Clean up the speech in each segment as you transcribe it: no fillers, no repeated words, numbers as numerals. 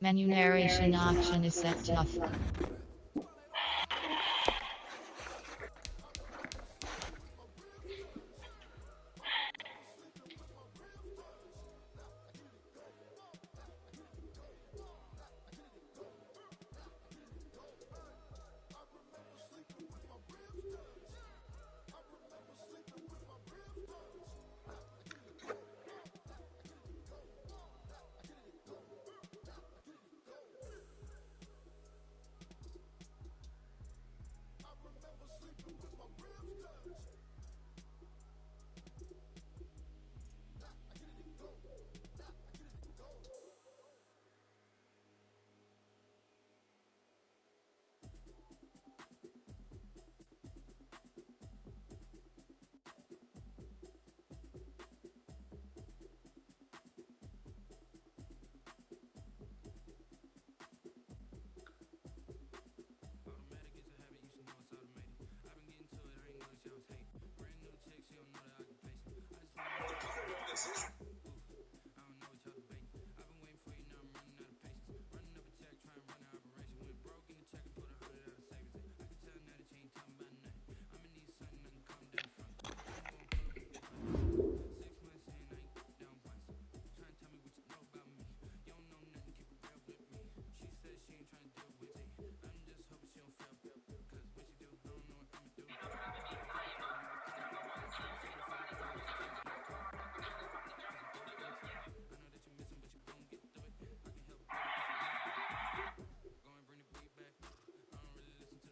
Menu narration option is set to off.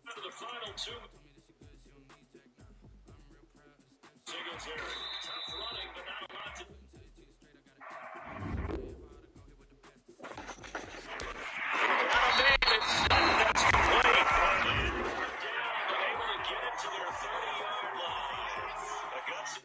For the final two. Singletary, tough running, but not a lot to. That's complete. Down, able to get it to their 30-yard line. Augusta.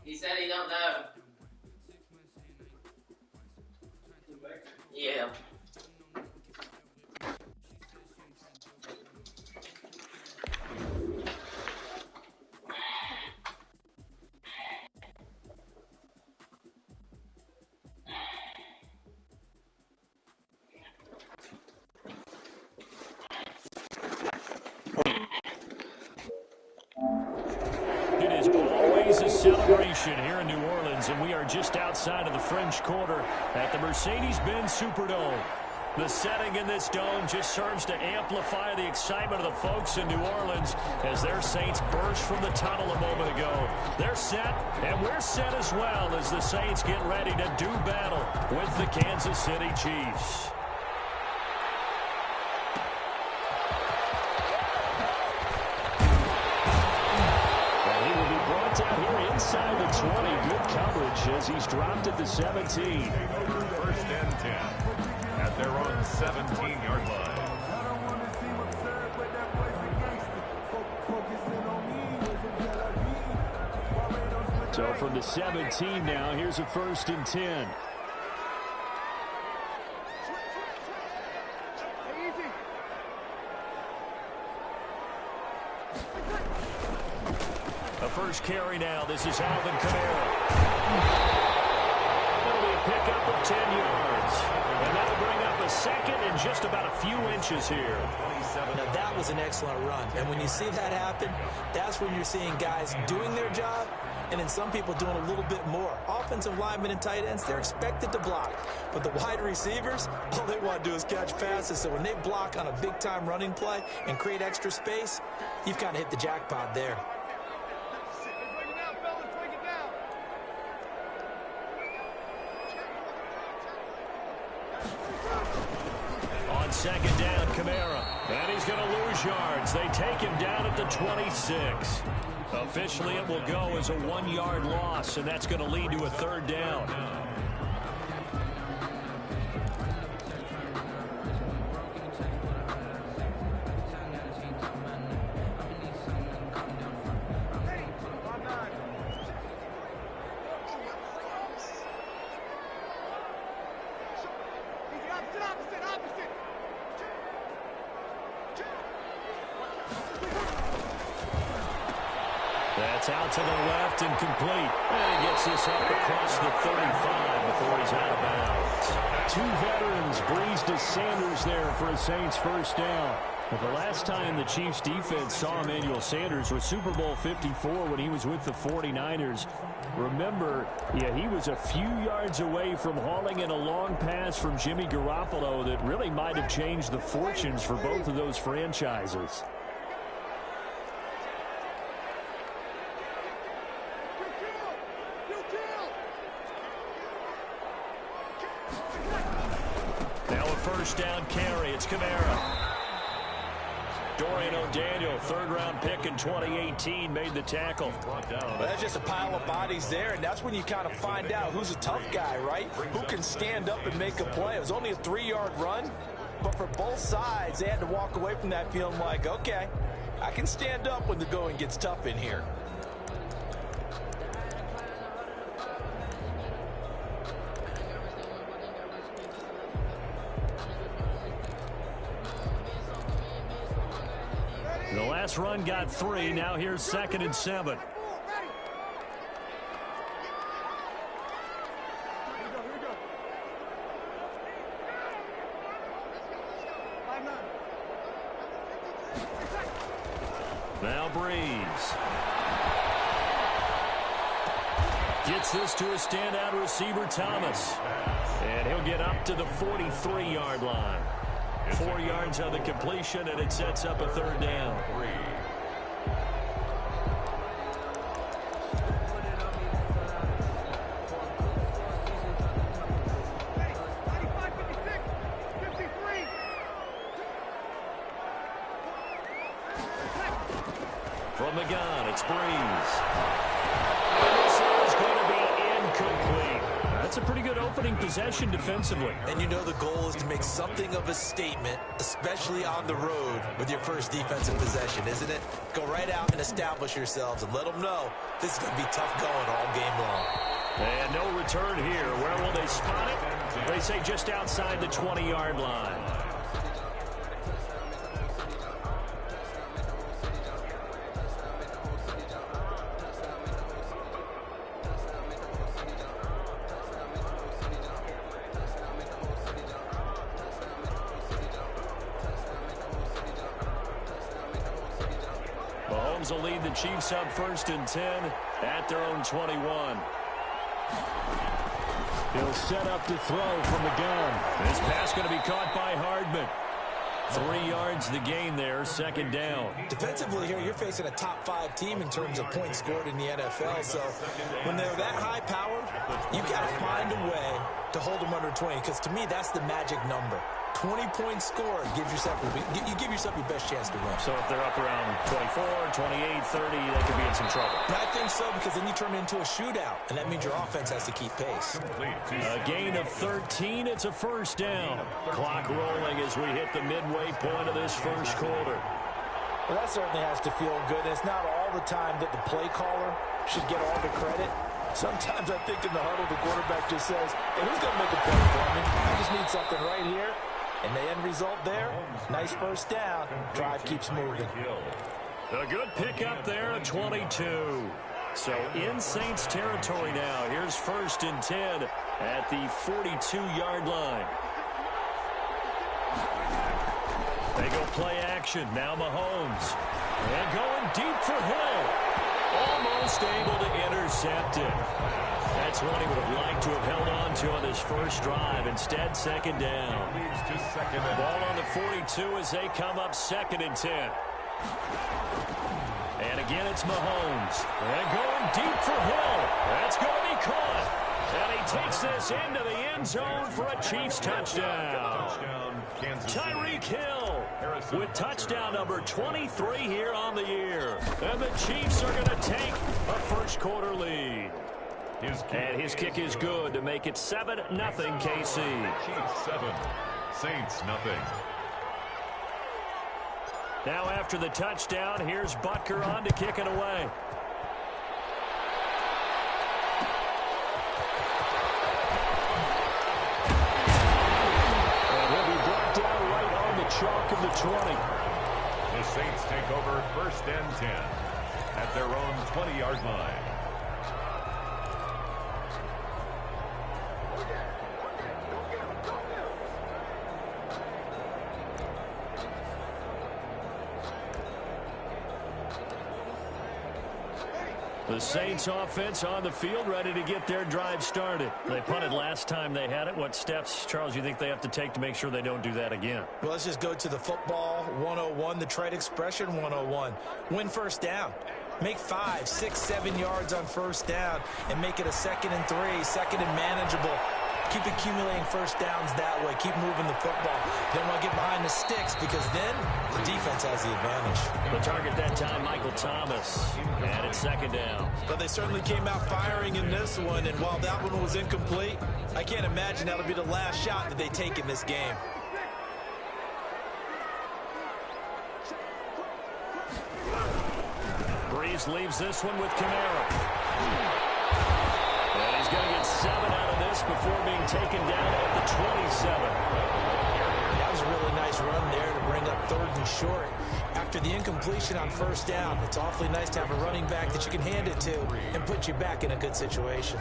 He said he don't know. Yeah. It is always a celebration here in New Orleans, and we are just outside of the French Quarter at the Mercedes-Benz Superdome. The setting in this dome just serves to amplify the excitement of the folks in New Orleans as their Saints burst from the tunnel a moment ago. They're set, and we're set as well as the Saints get ready to do battle with the Kansas City Chiefs. Inside the 20, good coverage as he's dropped at the 17. First and 10 at their own 17-yard line. So from the 17 now, here's a 1st and 10. first carry now. This is Alvin Kamara. It'll be a pickup of 10 yards. And that'll bring up a second and just about a few inches here. Now, that was an excellent run. And when you see that happen, that's when you're seeing guys doing their job and then some people doing a little bit more. Offensive linemen and tight ends, they're expected to block. But the wide receivers, all they want to do is catch passes. So when they block on a big-time running play and create extra space, you've kind of hit the jackpot there. On second down, Kamara. And he's going to lose yards. They take him down at the 26. Officially, it will go as a 1-yard loss, and that's going to lead to a third down. That's out to the left and complete. And he gets this up across the 35 before he's out of bounds. Two veterans, Breeze to Sanders there for a Saints first down. But the last time the Chiefs defense saw Emmanuel Sanders was Super Bowl 54 when he was with the 49ers. Remember, he was a few yards away from hauling in a long pass from Jimmy Garoppolo that really might have changed the fortunes for both of those franchises. Now a first down carry. It's Kamara. Dorian O'Daniel, third-round pick in 2018, made the tackle. Well, that's just a pile of bodies there, and that's when you kind of find out who's a tough guy, right? Who can stand up and make a play. It was only a 3-yard run, but for both sides, they had to walk away from that feeling like, okay, I can stand up when the going gets tough in here. The last run got 3. Now here's 2nd and 7. Now Breeze. Gets this to a standout receiver, Thomas. And he'll get up to the 43-yard line. 4 yards on the completion, and it sets up a third down. From the gun, it's Breeze. And this is going to be incomplete. That's a pretty good opening possession defensively. And you know the goal is to make something of a statement, especially on the road with your first defensive possession, isn't it? Go right out and establish yourselves and let them know this is going to be tough going all game long. And no return here. Where will they spot it? They say just outside the 20-yard line. Mahomes will lead the Chiefs up 1st and 10 at their own 21. He'll set up to throw from the gun. This pass going to be caught by Hardman. 3 yards the gain there, 2nd down. Defensively here, you're facing a top 5 team in terms of points scored in the NFL. So when they're that high powered, you got to find a way to hold them under 20. Because to me, that's the magic number. 20 points scored gives yourself you give yourself your best chance to win. So if they're up around 24, 28, 30, they could be in some trouble. And I think so, because then you turn it into a shootout, and that means your offense has to keep pace. A gain of 13. It's a first down. Clock rolling as we hit the midway point of this first quarter. Well, that certainly has to feel good. It's not all the time that the play caller should get all the credit. Sometimes I think in the huddle, the quarterback just says, hey, who's going to make a play for me? I just need something right here. And the end result there, nice first down. Drive keeps moving. A good pickup there at 22. So in Saints territory now. Here's 1st and 10 at the 42-yard line. They go play action. Now Mahomes. And going deep for Hill. Almost able to intercept it. That's one he would have liked to have held on to on his first drive. Instead, 2nd down. Ball on the 42 as they come up 2nd and 10. And again, it's Mahomes. And going deep for Hill. That's going to be caught. And he takes this into the end zone for a Chiefs touchdown. Tyreek Hill with touchdown number 23 here on the year. And the Chiefs are going to take a first-quarter lead. And his kick is good to make it 7-0 KC. Chiefs 7, Saints nothing. Now after the touchdown, here's Butker on to kick it away. And he'll be brought down right on the chalk of the 20. The Saints take over 1st and 10 at their own 20-yard line. The Saints offense on the field, ready to get their drive started. They punted last time they had it. What steps, Charles, you think they have to take to make sure they don't do that again? Well, let's just go to the football 101, the trade expression 101. Win 1st down. Make 5, 6, 7 yards on 1st down and make it a 2nd and 3, 2nd and manageable. Keep accumulating 1st downs that way. Keep moving the football. Don't want to get behind the sticks because then the defense has the advantage. The target that time, Michael Thomas. And it's 2nd down. But they certainly came out firing in this one, and while that one was incomplete, I can't imagine that'll be the last shot that they take in this game. Breeze leaves this one with Kamara. And he's going to get 7 out of this before being taken down at the 27. That was a really nice run there to bring up 3rd and short. After the incompletion on 1st down, it's awfully nice to have a running back that you can hand it to and put you back in a good situation.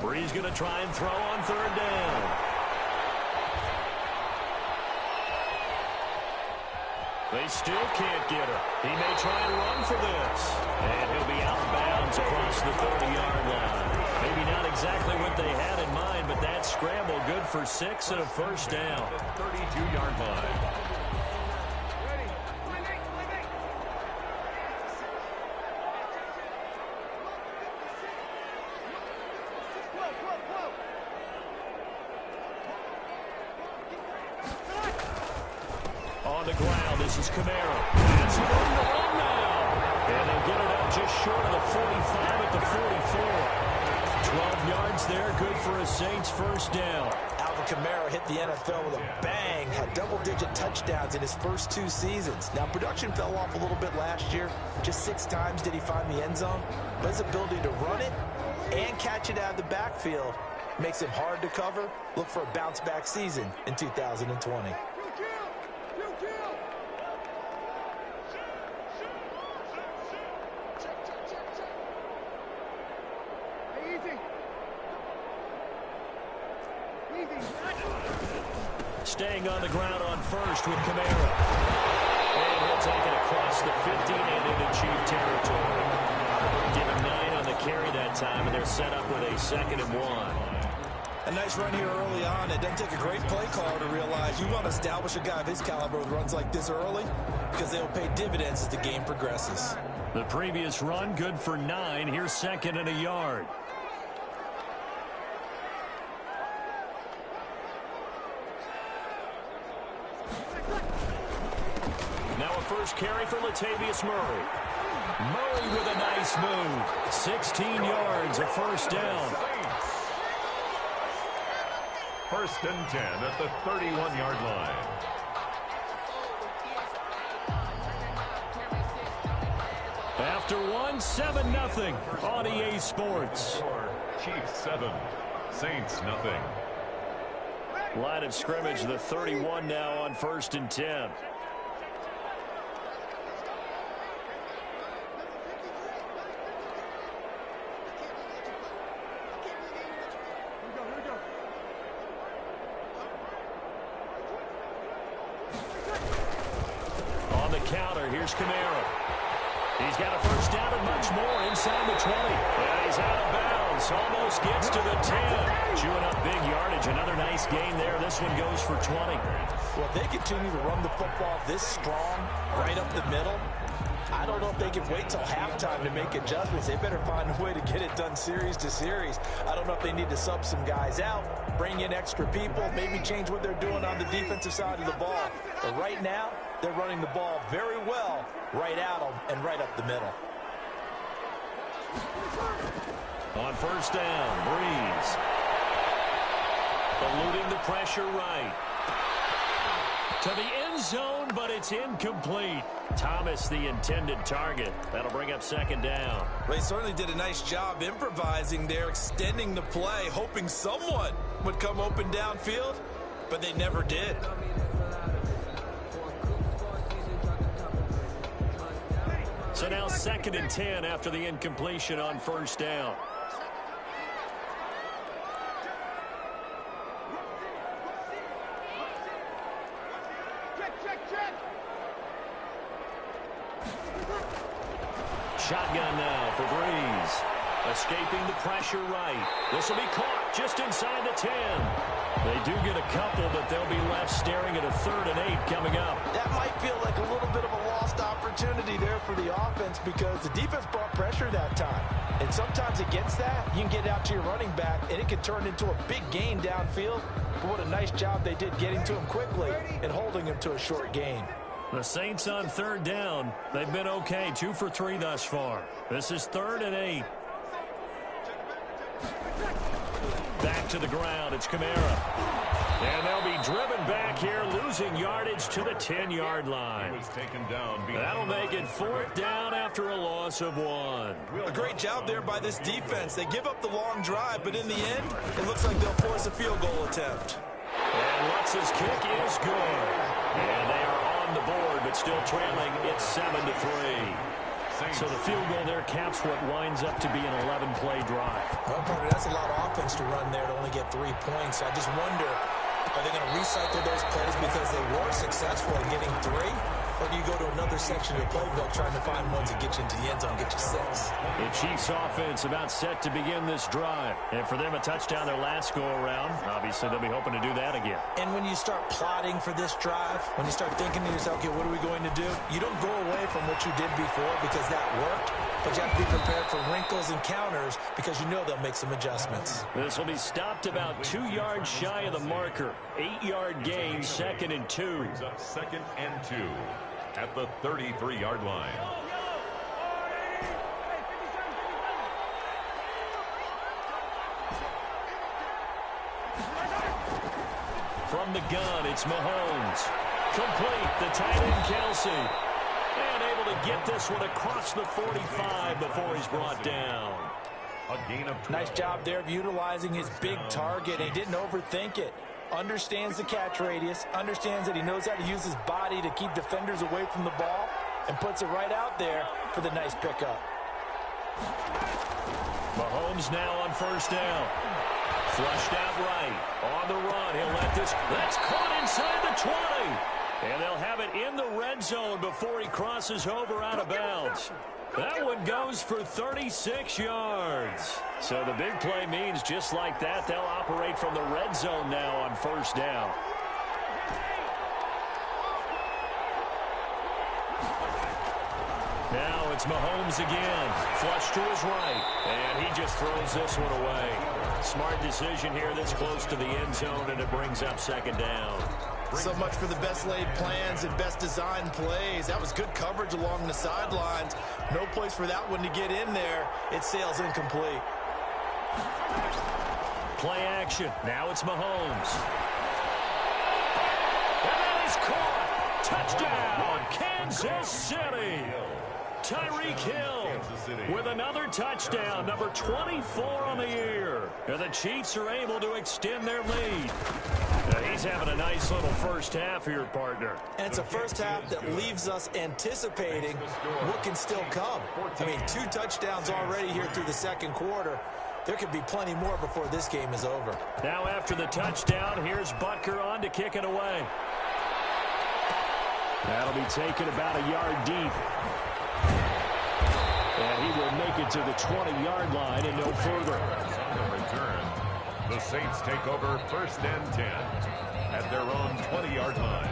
Breeze going to try and throw on 3rd down. They still can't get her. He may try and run for this. And he'll be out of bounds across the 30-yard line. Maybe not exactly what they had in mind, but that scramble good for 6 and a 1st down. 32-yard line. On the ground, this is Kamara. It's going to run now. And they'll get it up just short of the 45 at the 44. 12 yards there, good for a Saints 1st down. Alvin Kamara hit the NFL with a bang, had double-digit touchdowns in his first 2 seasons. Now, production fell off a little bit last year. Just 6 times did he find the end zone. But his ability to run it and catch it out of the backfield makes it hard to cover. Look for a bounce-back season in 2020. Staying on the ground on 1st with Kamara. And he'll take it across the 50 and into Chief territory. Give him 9 on the carry that time, and they're set up with a 2nd and 1. A nice run here early on. It doesn't take a great play caller to realize you want to establish a guy of his caliber with runs like this early because they'll pay dividends as the game progresses. The previous run, good for 9. Here's 2nd and a yard. Now a first carry for Latavius Murray. Murray with a nice move. 16 yards, a 1st down. 1st and 10 at the 31-yard line. after one, 7-0 on EA Sports. Chiefs 7, Saints nothing. Line of scrimmage, the 31 now on 1st and 10. On the counter, here's Kamara. He's got a first down and much more inside the 20. And he's out of bounds. Almost gets to the 10. Chewing up big yardage. Another nice gain there. This one goes for 20. Well, if they continue to run the football this strong, right up the middle, I don't know if they can wait till halftime to make adjustments. They better find a way to get it done series to series. I don't know if they need to sub some guys out, bring in extra people, maybe change what they're doing on the defensive side of the ball. But right now, they're running the ball very well right at them and right up the middle. On first down, Breeze. Eluding the pressure right. To the end zone, but it's incomplete. Thomas, the intended target. That'll bring up 2nd down. They certainly did a nice job improvising there, extending the play, hoping someone would come open downfield, but they never did. So now 2nd and 10 after the incompletion on first down. Shotgun now for Breeze. Escaping the pressure right. This will be caught just inside the 10. They do get a couple, but they'll be left staring at a 3rd and 8 coming up. That might feel like a little bit of a lost opportunity there for the offense because the defense brought pressure that time. And sometimes against that, you can get out to your running back, and it can turn into a big gain downfield. But what a nice job they did getting to him quickly and holding him to a short gain. The Saints on 3rd down. They've been okay, 2 for 3 thus far. This is 3rd and 8. Back to the ground, it's Kamara. And they'll be driven back here, losing yardage to the 10-yard line. He was taken down. That'll make it 4th down after a loss of 1. A great job there by this defense. They give up the long drive, but in the end, it looks like they'll force a field goal attempt. And Lutz's kick is good. And they are on the board, but still trailing. It's 7-3. So the field goal there caps what winds up to be an 11-play drive. Well, partner, that's a lot of offense to run there to only get 3 points. I just wonder, are they going to recycle those plays because they were successful in getting 3? Or do you go to another section of the playbook trying to find ones that get you into the end zone, get you 6? The Chiefs offense about set to begin this drive. And for them, a touchdown their last go-around. Obviously, they'll be hoping to do that again. And when you start plotting for this drive, when you start thinking to yourself, okay, what are we going to do? You don't go away from what you did before because that worked. But you have to be prepared for wrinkles and counters because you know they'll make some adjustments. This will be stopped about 2 yards shy of the marker. 8-yard gain, 2nd and 2. Brings up 2nd and 2 at the 33-yard line. From the gun, it's Mahomes. Complete, the tight end Kelsey. And able to get this one across the 45 before he's brought down. A gain of 12. Nice job there of utilizing his big target. He didn't overthink it. Understands the catch radius, understands that he knows how to use his body to keep defenders away from the ball, and puts it right out there for the nice pickup. Mahomes now on first down. Flushed out right. On the run. He'll let this. That's caught inside the 20. And they'll have it in the red zone before he crosses over out of bounds. That one goes for 36 yards. So the big play means just like that, they'll operate from the red zone now on first down. Now it's Mahomes again. Flush to his right. And he just throws this one away. Smart decision here this close to the end zone, and it brings up 2nd down. So much for the best laid plans and best designed plays. That was good coverage along the sidelines. No place for that one to get in there. It sails incomplete. Play action. Now it's Mahomes. And that is caught. Touchdown, Kansas City. Tyreek Hill with another touchdown, number 24 on the year. And the Chiefs are able to extend their lead. He's having a nice little first half here, partner. And it's a first half that leaves us anticipating what can still come. I mean, 2 touchdowns already here through the second quarter. There could be plenty more before this game is over. Now after the touchdown, here's Butker on to kick it away. That'll be taken about a yard deep. And he will make it to the 20-yard line and no further. On the return, the Saints take over 1st and 10 at their own 20-yard line.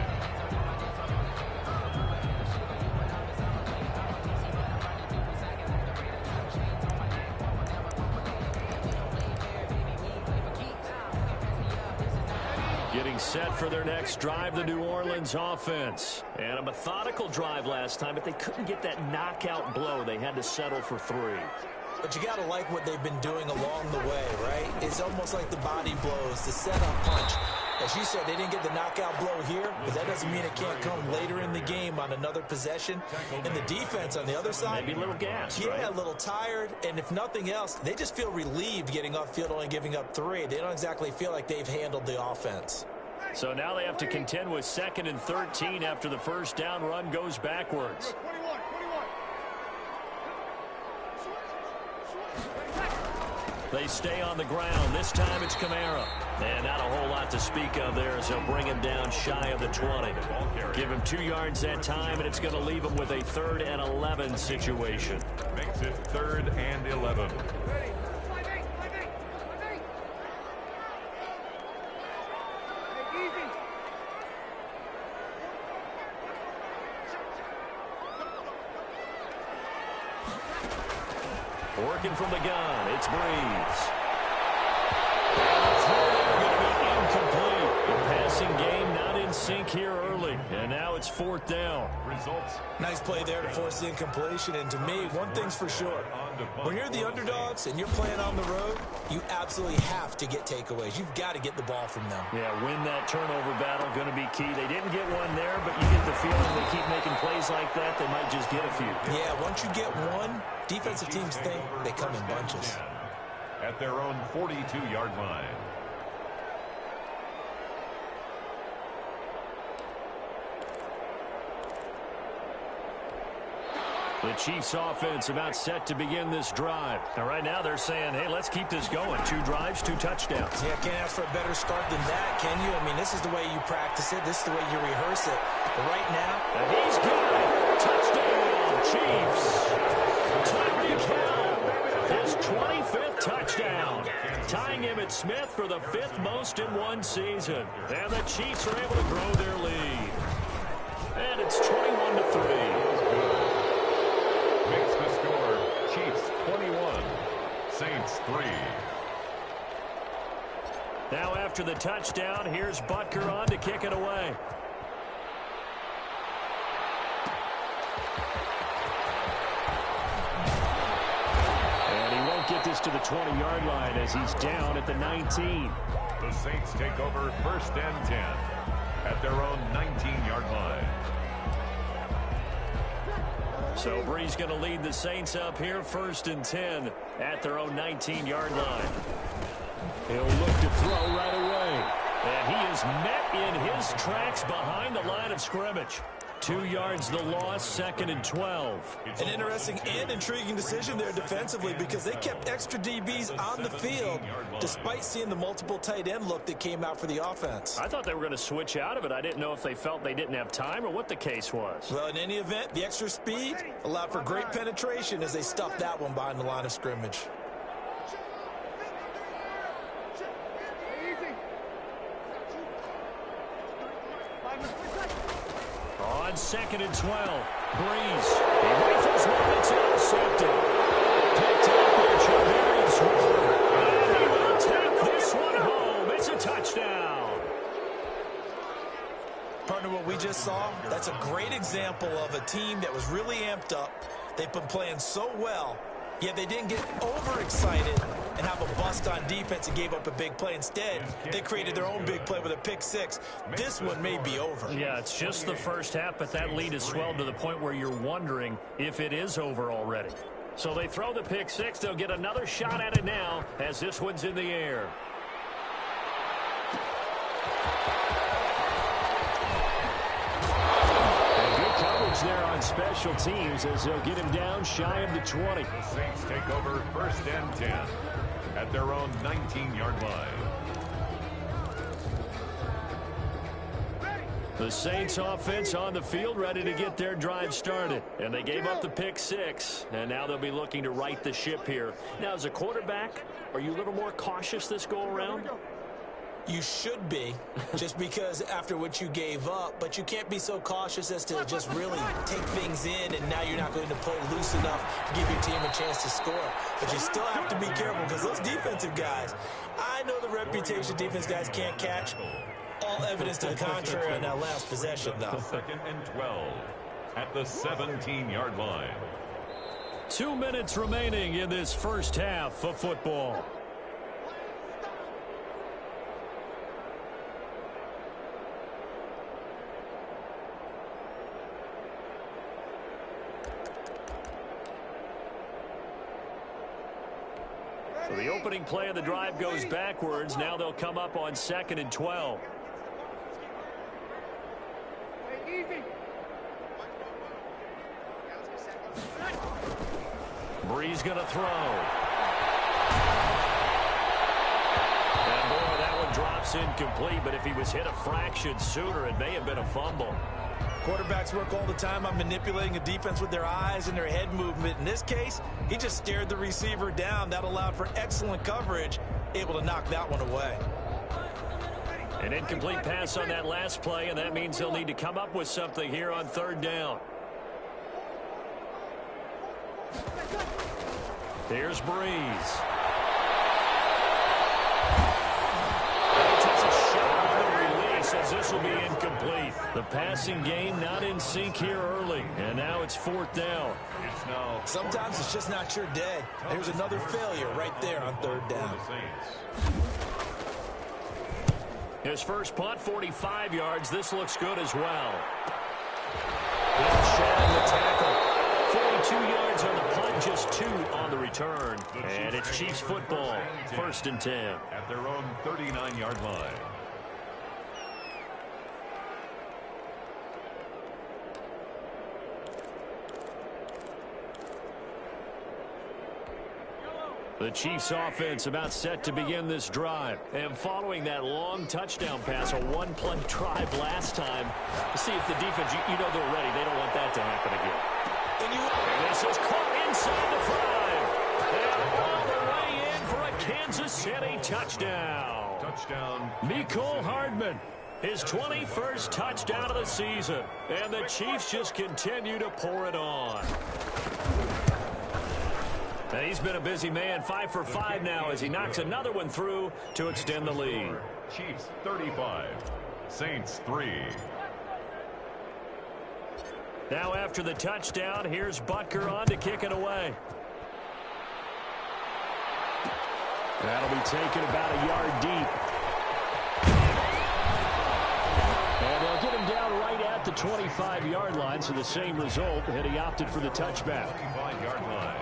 Getting set for their next drive, the New Orleans offense. And a methodical drive last time, but they couldn't get that knockout blow. They had to settle for 3. But you got to like what they've been doing along the way, right? It's almost like the body blows, the setup punch. As you said, they didn't get the knockout blow here, but that doesn't mean it can't come later in the game on another possession. And the defense on the other side, maybe a little gas, yeah, right? a little tired. And if nothing else, they just feel relieved getting off field, only giving up 3. They don't exactly feel like they've handled the offense. So now they have to contend with 2nd and 13 after the first down run goes backwards. They stay on the ground. This time it's Kamara. And not a whole lot to speak of there as they'll bring him down shy of the 20. Give him 2 yards that time, and it's going to leave him with a 3rd and 11 situation. Makes it 3rd and 11. Working from the gun, it's Breeze. Going to be incomplete. The passing game not in sync here early. And now it's 4th down. Results. Nice play there to force the incompletion. And to me, one thing's for sure. When you're the underdogs and you're playing on the road, you absolutely have to get takeaways. You've got to get the ball from them. Yeah, win that turnover battle, going to be key. They didn't get one there, but you get the feeling they keep making plays like that, they might just get a few. Yeah, once you get one, defensive teams think they come in bunches. At their own 42-yard line. The Chiefs offense about set to begin this drive. And right now they're saying, hey, let's keep this going. 2 drives, 2 touchdowns. Yeah, can't ask for a better start than that, can you? I mean, this is the way you practice it. This is the way you rehearse it. But right now, and he's got it. Touchdown, Chiefs. Tyreek Hill, his 25th touchdown. Tying Emmitt Smith for the 5th most in one season. And the Chiefs are able to grow their lead. And it's 21-3. Makes the score Chiefs 21, Saints 3. Now after the touchdown, here's Butker on to kick it away. And he won't get this to the 20-yard line as he's down at the 19. The Saints take over 1st and 10 at their own 19-yard line. So Breeze going to lead the Saints up here, 1st and 10 at their own 19-yard line. He'll look to throw right away. And he is met in his tracks behind the line of scrimmage. 2 yards the loss, 2nd and 12. An interesting and intriguing decision there defensively because they kept extra DBs on the field despite seeing the multiple tight end look that came out for the offense. I thought they were going to switch out of it. I didn't know if they felt they didn't have time or what the case was. Well, in any event, the extra speed allowed for great penetration as they stuffed that one behind the line of scrimmage. On 2nd and 12, Breeze. He rifles one, it's intercepted. Picked up by Javarius Ward. And he will take this one home. It's a touchdown. Partner, what we just saw, that's a great example of a team that was really amped up. They've been playing so well, yet they didn't get overexcited and have a bust on defense and gave up a big play. Instead, they created their own big play with a pick six. This one may be over. Yeah, it's just the first half, but that lead has swelled to the point where you're wondering if it is over already. So they throw the pick six. They'll get another shot at it now as this one's in the air. There on special teams as they'll get him down shy of the 20. The Saints take over 1st and 10 at their own 19-yard line. The Saints offense on the field ready to get their drive started. And they gave up the pick six, and now they'll be looking to right the ship here. Now, as a quarterback, are you a little more cautious this go-around? You should be, just because after what you gave up, but you can't be so cautious as to just really take things in, and now you're not going to play loose enough to give your team a chance to score. But you still have to be careful because those defensive guys, I know the reputation defense guys can't catch. All evidence to the contrary on that last possession, though. 2nd and 12 at the 17-yard line. 2 minutes remaining in this first half of football. So the opening play of the drive goes backwards. Now they'll come up on 2nd and 12. Brees going to throw. And boy, that one drops incomplete, but if he was hit a fraction sooner, it may have been a fumble. Quarterbacks work all the time on manipulating a defense with their eyes and their head movement. In this case, he just stared the receiver down. That allowed for excellent coverage, able to knock that one away. An incomplete pass on that last play, and that means they'll need to come up with something here on 3rd down. Here's Brees. Says this will be incomplete. The passing game not in sync here early, and now it's 4th down. Sometimes it's just not your day. There's another failure right there on 3rd down. His first punt, 45 yards. This looks good as well. Shannon the tackle. 42 yards on the punt, just 2 on the return. And it's Chiefs football, 1st and 10. At their own 39-yard line. The Chiefs offense about set to begin this drive. And following that long touchdown pass, a one-play drive last time, to see if the defense, you know they're ready. They don't want that to happen again. And this is caught inside the 5. And all the way in for a Kansas City touchdown. Touchdown. Mecole Hardman. His 21st touchdown of the season. And the Chiefs just continue to pour it on. And he's been a busy man, 5 for 5 now as he knocks another one through to extend the lead. Chiefs 35, Saints 3. Now after the touchdown, here's Butker on to kick it away. That'll be taken about a yard deep. And they'll get him down right at the 25-yard line, so the same result, and he opted for the touchback. 25-yard line.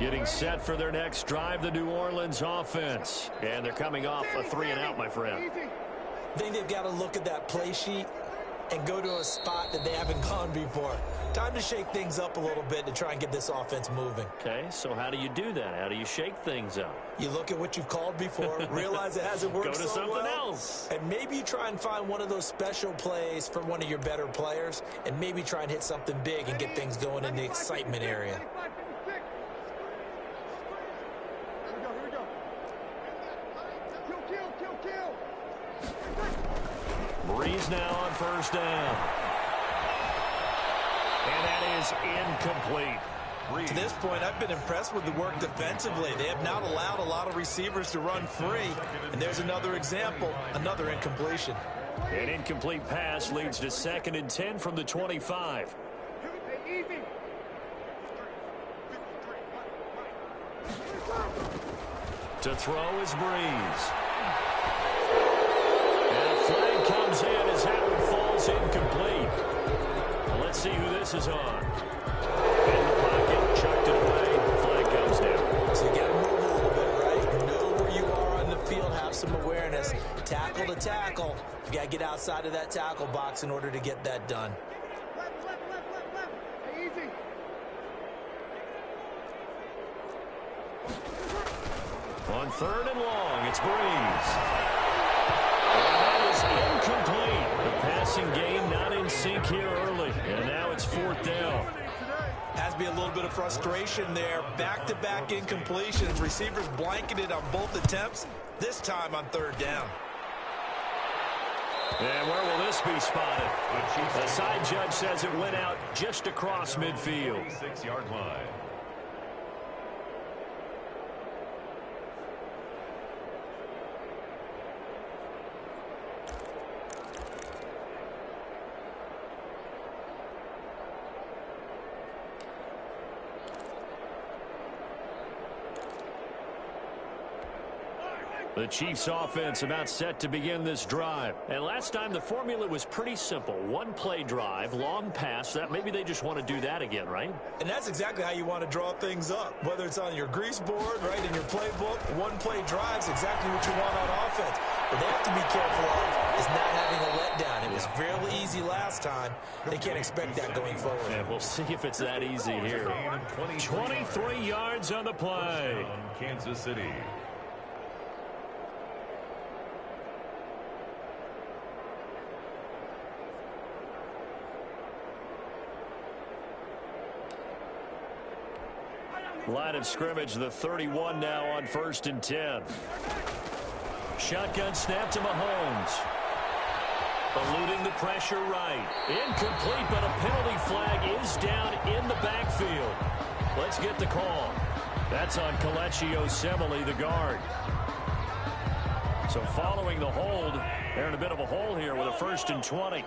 Getting set for their next drive, the New Orleans offense. And they're coming off a 3-and-out, my friend. I think they've got to look at that play sheet and go to a spot that they haven't gone before. Time to shake things up a little bit to try and get this offense moving. Okay, so how do you do that? How do you shake things up? You look at what you've called before, realize it hasn't worked Go to so something well, else. and maybe you try and find one of those special plays for one of your better players, and maybe try and hit something big and get things going in the excitement area. Brees now on 1st down. And that is incomplete. To this point, I've been impressed with the work defensively. They have not allowed a lot of receivers to run free. And there's another example, another incompletion. An incomplete pass leads to 2nd and 10 from the 25. To throw is Breeze. And a flag comes in as that one falls incomplete. Well, let's see who this is on. In the pocket, chucked it away. Flag comes down. So you got to move a little bit, right? Know where you are on the field, have some awareness. Tackle to tackle. You got to get outside of that tackle box in order to get that done. On 3rd and long, it's Breeze. And that is incomplete. The passing game not in sync here early. And now it's 4th down. Has to be a little bit of frustration there. Back-to-back incompletions. Receivers blanketed on both attempts, this time on 3rd down. And where will this be spotted? The side judge says it went out just across midfield. 6-yard line. The Chiefs offense about set to begin this drive. And last time the formula was pretty simple. One play drive, long pass. That maybe they just want to do that again, right? And that's exactly how you want to draw things up. Whether it's on your grease board, right, in your playbook, one play drive's exactly what you want on offense. What they have to be careful of is not having a letdown. It was fairly easy last time. They can't expect that going forward. And we'll see if it's that easy here. 23 yards on the play. Kansas City. Line of scrimmage, the 31 now on 1st and 10. Shotgun snap to Mahomes. Eluding the pressure right. Incomplete, but a penalty flag is down in the backfield. Let's get the call. That's on Kelechi Osemele, the guard. So following the hold, they're in a bit of a hole here with a 1st and 20.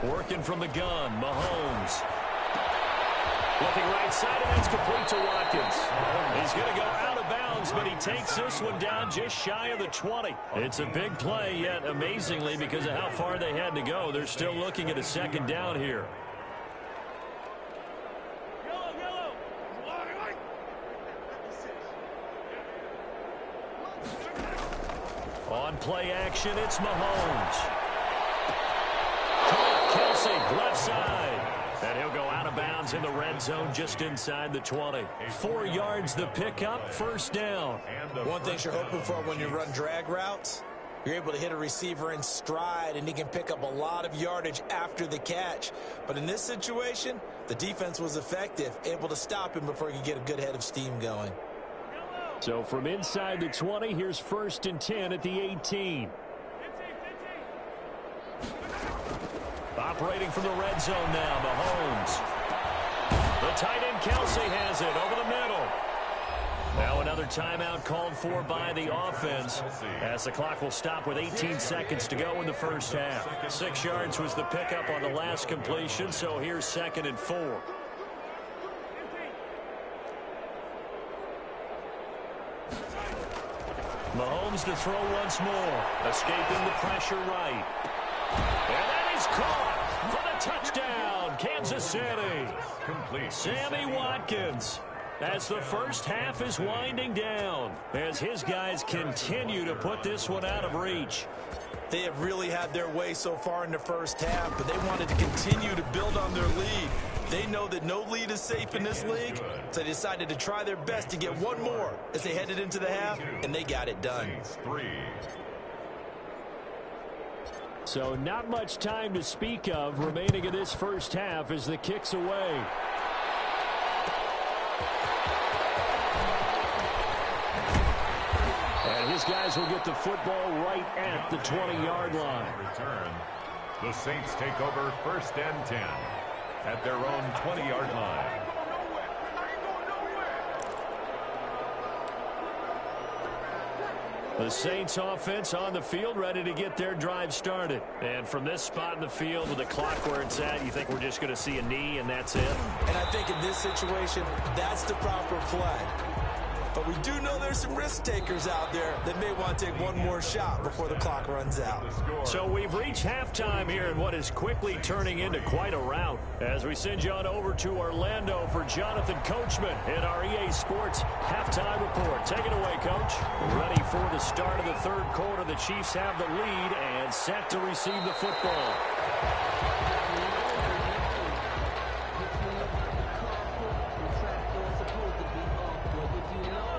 Working from the gun, Mahomes. Looking right side, and that's complete to Watkins. He's going to go out of bounds, but he takes this one down just shy of the 20. It's a big play, yet amazingly, because of how far they had to go, they're still looking at a 2nd down here. On play action, it's Mahomes. Kelce, left side. And he'll go out of bounds in the red zone just inside the 20. 4 yards the pickup, 1st down. One thing you're hoping for when you run drag routes, you're able to hit a receiver in stride, and he can pick up a lot of yardage after the catch. But in this situation, the defense was effective, able to stop him before he could get a good head of steam going. So from inside the 20, here's 1st and 10 at the 18. Operating from the red zone now, Mahomes. The tight end Kelce has it over the middle. Now another timeout called for by the offense as the clock will stop with 18 seconds to go in the 1st half. 6 yards was the pickup on the last completion, so here's 2nd and 4. Mahomes to throw once more, escaping the pressure right. And that is caught for the touchdown, Kansas City. Complete. Sammy Watkins, as the 1st half is winding down, as his guys continue to put this one out of reach. They have really had their way so far in the 1st half, but they wanted to continue to build on their lead. They know that no lead is safe in this league, so they decided to try their best to get one more as they headed into the half, and they got it done. 3. So not much time to speak of remaining in this 1st half as the kick's away. And his guys will get the football right at the 20-yard line. Return. The Saints take over 1st and 10 at their own 20-yard line. The Saints offense on the field, ready to get their drive started. And from this spot in the field with the clock where it's at, you think we're just going to see a knee and that's it? And I think in this situation, that's the proper play. But we do know there's some risk takers out there that may want to take one more shot before the clock runs out. So we've reached halftime here in what is quickly turning into quite a rout as we send you on over to Orlando for Jonathan Coachman in our EA Sports halftime report. Take it away, Coach. Ready for the start of the third quarter. The Chiefs have the lead and set to receive the football.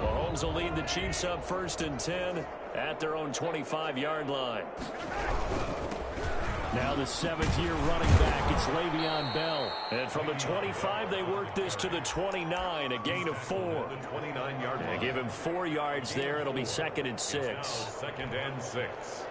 Mahomes will lead the Chiefs up 1st and 10 at their own 25-yard line. Now the 7th-year running back, it's Le'Veon Bell. And from the 25, they work this to the 29, a gain of 4. The 29-yard line. They give him 4 yards there. It'll be 2nd and 6. 2nd and 6.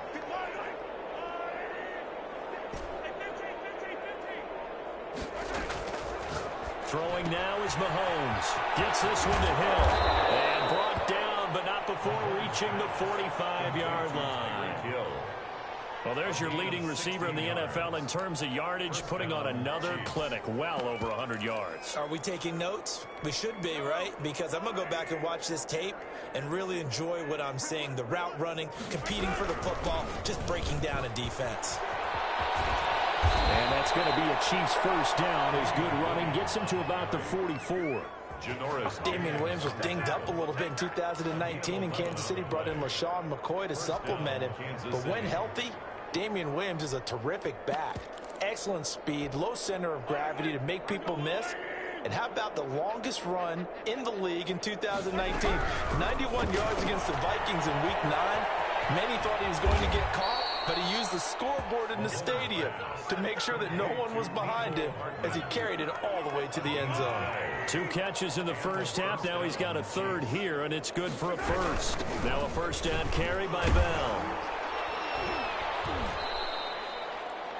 Throwing now is Mahomes. Gets this one to Hill. And brought down, but not before reaching the 45-yard line. Hill. Well, there's your leading receiver in the NFL in terms of yardage, putting on another clinic, well over 100 yards. Are we taking notes? We should be, right? Because I'm going to go back and watch this tape and really enjoy what I'm seeing. The route running, competing for the football, just breaking down a defense. And that's going to be a Chiefs first down as good running gets him to about the 44. Damian Williams was dinged up a little bit in 2019, and Kansas City brought in LaShawn McCoy to supplement him. But when healthy, Damian Williams is a terrific back. Excellent speed, low center of gravity to make people miss. And how about the longest run in the league in 2019? 91 yards against the Vikings in Week 9. Many thought he was going to get caught, but he used the scoreboard in the stadium to make sure that no one was behind him as he carried it all the way to the end zone. 2 catches in the first half. Now he's got a 3rd here, and it's good for a first. Now a first down carry by Bell.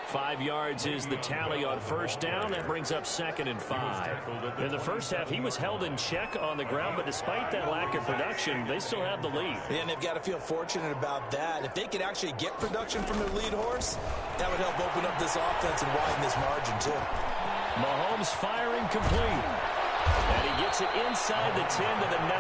5 yards is the tally on first down. That brings up 2nd and 5. In the first half, he was held in check on the ground, but despite that lack of production, they still have the lead. And they've got to feel fortunate about that. If they could actually get production from their lead horse, that would help open up this offense and widen this margin, too. Mahomes firing complete. And he gets it inside the 10 to the 9.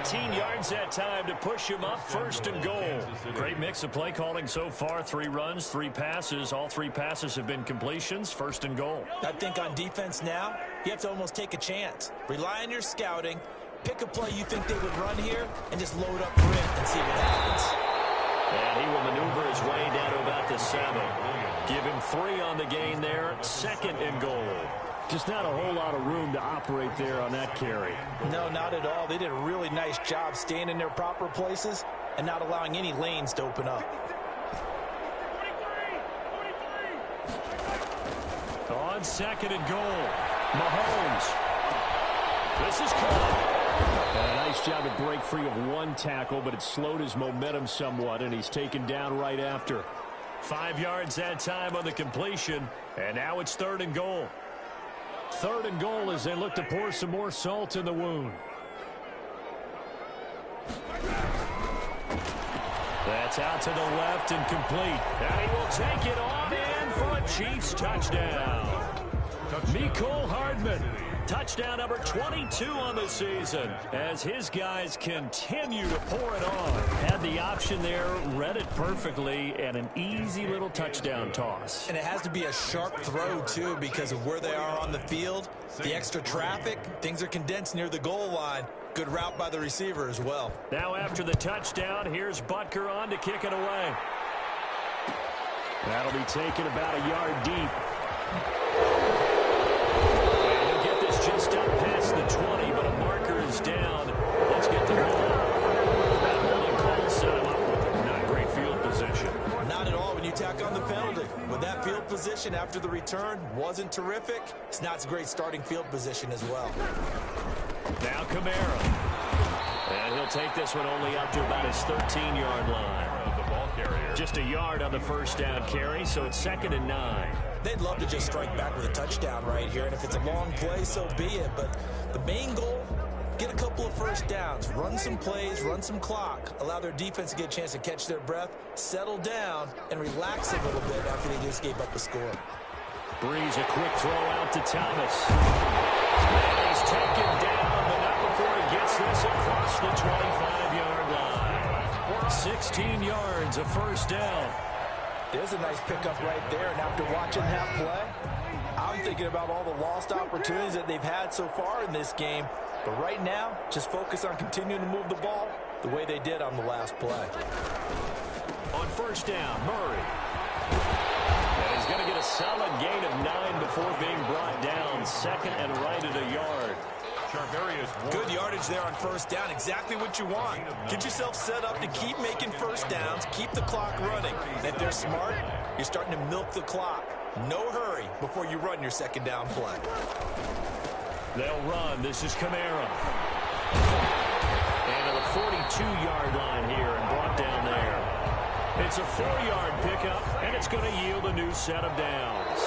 18 yards that time to push him up 1st and goal. Great mix of play calling so far. 3 runs, 3 passes. All 3 passes have been completions. 1st and goal. I think on defense now, you have to almost take a chance. Rely on your scouting. Pick a play you think they would run here and just load up for it and see what happens. And he will maneuver his way down to about the 7. Give him 3 on the gain there. 2nd and goal. Just not a whole lot of room to operate there on that carry. No, not at all. They did a really nice job staying in their proper places and not allowing any lanes to open up. On 2nd and goal, Mahomes. This is caught. And a nice job to break free of 1 tackle, but it slowed his momentum somewhat, and he's taken down right after. 5 yards that time on the completion, and now it's 3rd and goal. 3rd and goal as they look to pour some more salt in the wound. That's out to the left and complete. And he will take it on in for a Chiefs touchdown. Mecole Hardman, touchdown number 22 on the season as his guys continue to pour it on. Had the option there, read it perfectly, and an easy little touchdown toss. And it has to be a sharp throw, too, because of where they are on the field. The extra traffic, things are condensed near the goal line. Good route by the receiver as well. Now after the touchdown, here's Butker on to kick it away. That'll be taken about a yard deep. And he'll get this just up past the 20, but a marker is down. Let's get the ball. That holding call set him up with not great field position. Not at all when you tack on the penalty. With that field position after the return wasn't terrific, it's not a great starting field position as well. Now Kamara. And he'll take this one only up to about his 13-yard line. The ball carrier. Just a yard on the first down carry, so it's 2nd and 9. They'd love to just strike back with a touchdown right here, and if it's a long play, so be it. But the main goal, get a couple of first downs, run some plays, run some clock, allow their defense to get a chance to catch their breath, settle down, and relax a little bit after they just gave up a score. Breeze, a quick throw out to Thomas. And he's taken down, but not before he gets this across the 25-yard line. 16 yards, a first down. There's a nice pickup right there, and after watching that play, I'm thinking about all the lost opportunities that they've had so far in this game. But right now, just focus on continuing to move the ball the way they did on the last play. On first down, Murray. And he's going to get a solid gain of 9 before being brought down. 2nd and right at a yard. Good yardage there on first down. Exactly what you want. Get yourself set up to keep making first downs. Keep the clock running. And if they're smart, you're starting to milk the clock. No hurry before you run your second down play. They'll run. This is Kamara. And to the 42-yard line here and brought down there. It's a 4-yard pickup, and it's going to yield a new set of downs.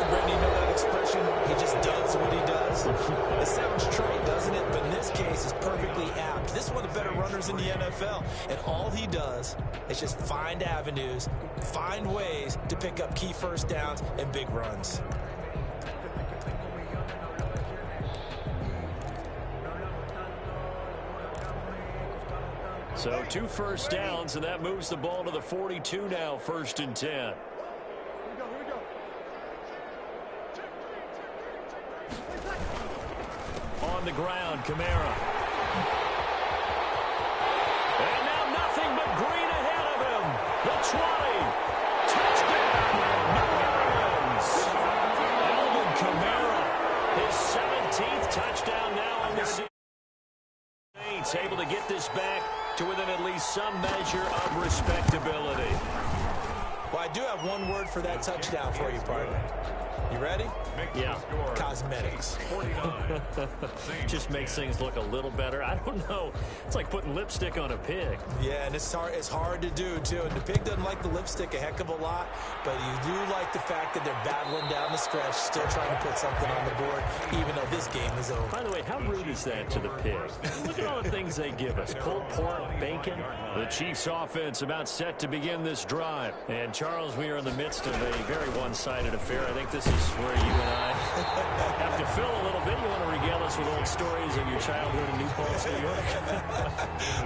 Brandon, you know that expression? He just does what he does. It sounds trite, doesn't it? But in this case, it's perfectly apt. This is one of the better runners in the NFL. And all he does is just find avenues, find ways to pick up key first downs and big runs. So 2 first downs, and that moves the ball to the 42 now, 1st and 10. On the ground, Kamara. And now nothing but green ahead of him. The 20. Touchdown, New Orleans. Alvin Kamara, his 17th touchdown now on the season. Saints able to get this back to within at least some measure of respectability. Well, I do have one word for that touchdown for you, partner. You ready? Yeah. Cosmetics. Just makes things look a little better. I don't know. It's like putting lipstick on a pig. Yeah, and it's hard to do, too. And the pig doesn't like the lipstick a heck of a lot, but you do like the fact that they're battling down the stretch, still trying to put something on the board, even though this game is over. By the way, how rude is that to the pig? Look at all the things they give us. Pulled pork, bacon. The Chiefs offense about set to begin this drive. And Charles, we are in the midst of a very one-sided affair. I think this is where you and I have to fill a little bit. You want to regale us with old stories of your childhood in New Paltz, New York?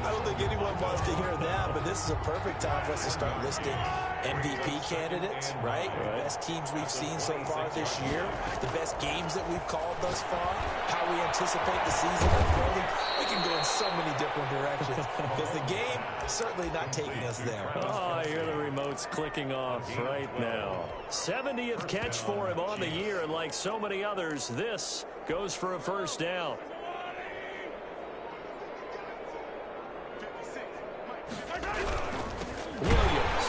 I don't think anyone wants to hear that, but this is a perfect time for us to start listing MVP candidates, right? The best teams we've seen so far this year, the best games that we've called thus far, how we anticipate the season unfolding. We can go in so many different directions because the game certainly not taking us there. Oh, I hear the remotes clicking off right now. 70th catch for him on the year, and like so many others, this goes for a first down. Williams.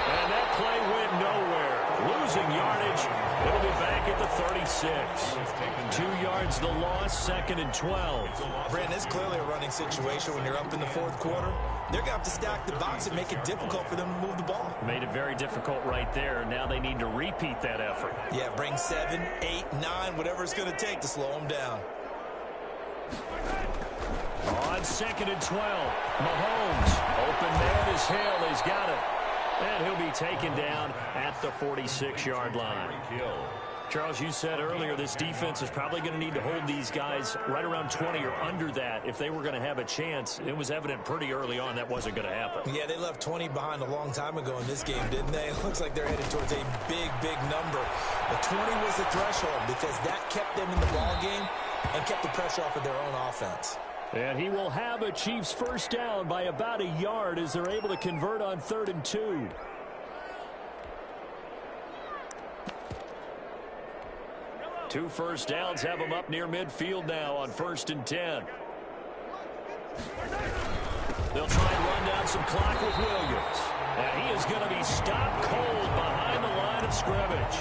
And that play went nowhere. Losing yardage. It'll be back at the 36. 2 yards the loss, 2nd and 12. Brandon, it's clearly a running situation when you're up in the 4th quarter. They're going to have to stack the box and make it difficult for them to move the ball. Made it very difficult right there. Now they need to repeat that effort. Yeah, bring 7, 8, 9, whatever it's going to take to slow them down. On 2nd and 12, Mahomes. Open man is Hill. He's got it. And he'll be taken down at the 46-yard line. Charles, you said earlier this defense is probably going to need to hold these guys right around 20 or under that if they were going to have a chance. It was evident pretty early on that wasn't going to happen. Yeah, they left 20 behind a long time ago in this game, didn't they? It looks like they're headed towards a big, big number. But 20 was the threshold because that kept them in the ball game and kept the pressure off of their own offense. And he will have a Chiefs first down by about a yard as they're able to convert on 3rd and 2. Two first downs have them up near midfield now on 1st and 10. They'll try and run down some clock with Williams. And he is going to be stopped cold behind the line of scrimmage.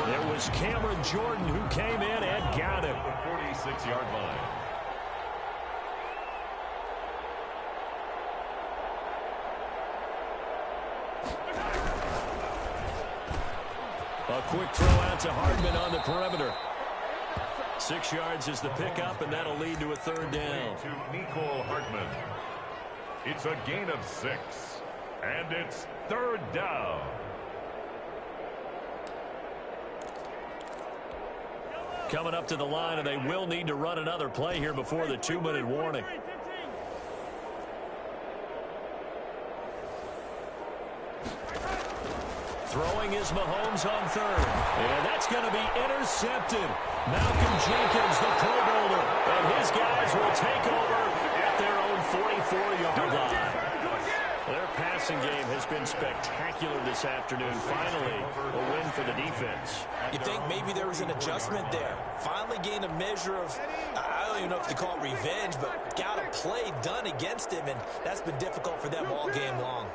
It was Cameron Jordan who came in and got him. The 46-yard line. A quick throw out to Hardman on the perimeter. 6 yards is the pickup, and that'll lead to a third down. To Mecole Hardman. It's a gain of 6, and it's third down. Coming up to the line, and they will need to run another play here before the 2-minute warning. Throwing is Mahomes on third. And that's going to be intercepted. Malcolm Jenkins, the Pro Bowler. And his guys will take over at their own 44-yard line. Their passing game has been spectacular this afternoon. Finally, a win for the defense. You think maybe there was an adjustment there. Finally gained a measure of, I don't even know if you call it revenge, but got a play done against him, and that's been difficult for them all game long.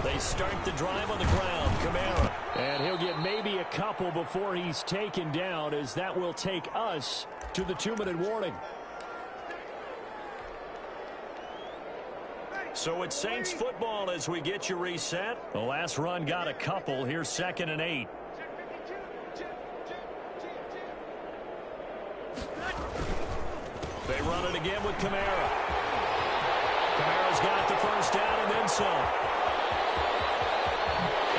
They start the drive on the ground. Kamara. And he'll get maybe a couple before he's taken down, as that will take us to the 2-minute warning. So it's Saints football as we get you reset. The last run got a couple. Here's 2nd and 8. They run it again with Kamara. Kamara's got the first down and then some.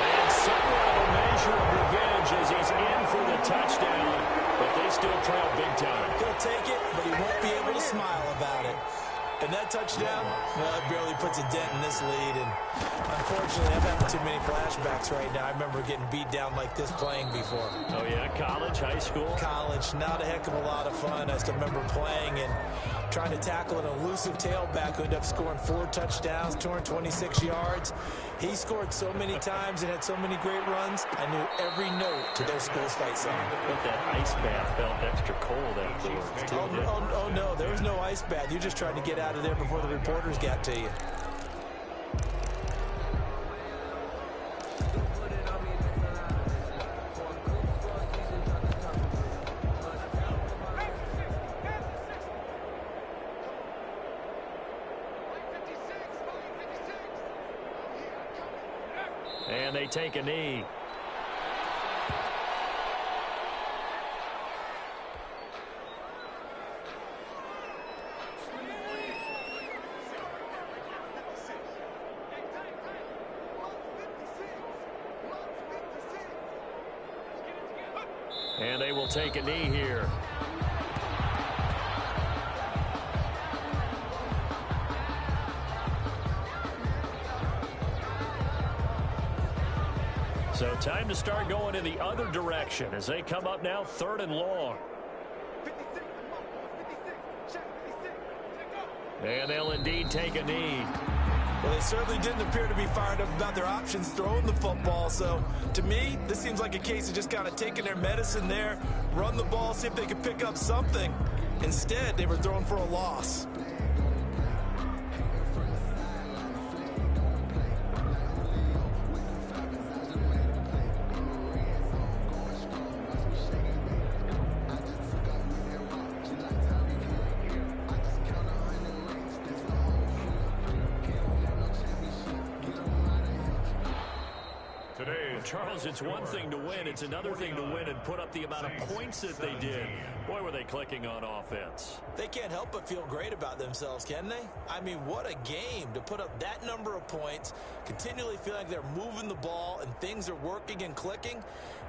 And somewhat of a measure of revenge as he's in for the touchdown, but they still trail big time. He'll take it, but he won't be able to smile about it. And that touchdown, well, it barely puts a dent in this lead. And unfortunately, I'm having too many flashbacks right now. I remember getting beat down like this playing before. Oh, yeah? College, high school? College. Not a heck of a lot of fun. I still remember playing and trying to tackle an elusive tailback who ended up scoring 4 touchdowns, 226 yards. He scored so many times and had so many great runs, I knew every note to their school's fight song. But that ice bath felt extra cold afterwards, too. Oh, no, there was no ice bath. You just tried to get out of there before the reporters got to you. And they take a knee. And they will take a knee here. So time to start going in the other direction as they come up now 3rd and long. And they'll indeed take a knee. Well, they certainly didn't appear to be fired up about their options throwing the football. So, to me, this seems like a case of just kind of taking their medicine there, run the ball, see if they could pick up something. Instead, they were throwing for a loss. Charles, it's one thing to win. It's another thing to win and put up the amount of points that they did. Boy, were they clicking on offense. They can't help but feel great about themselves, can they? I mean, what a game to put up that number of points, continually feel like they're moving the ball and things are working and clicking.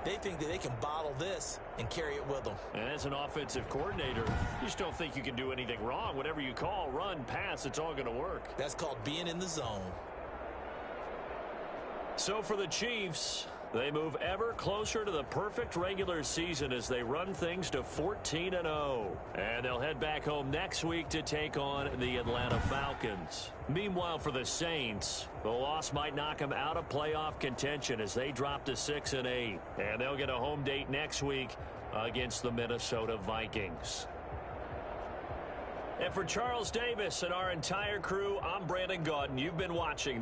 They think that they can bottle this and carry it with them. And as an offensive coordinator, you just don't think you can do anything wrong. Whatever you call, run, pass, it's all going to work. That's called being in the zone. So for the Chiefs, they move ever closer to the perfect regular season as they run things to 14-0. And they'll head back home next week to take on the Atlanta Falcons. Meanwhile, for the Saints, the loss might knock them out of playoff contention as they drop to 6-8. And they'll get a home date next week against the Minnesota Vikings. And for Charles Davis and our entire crew, I'm Brandon Gaudin. You've been watching the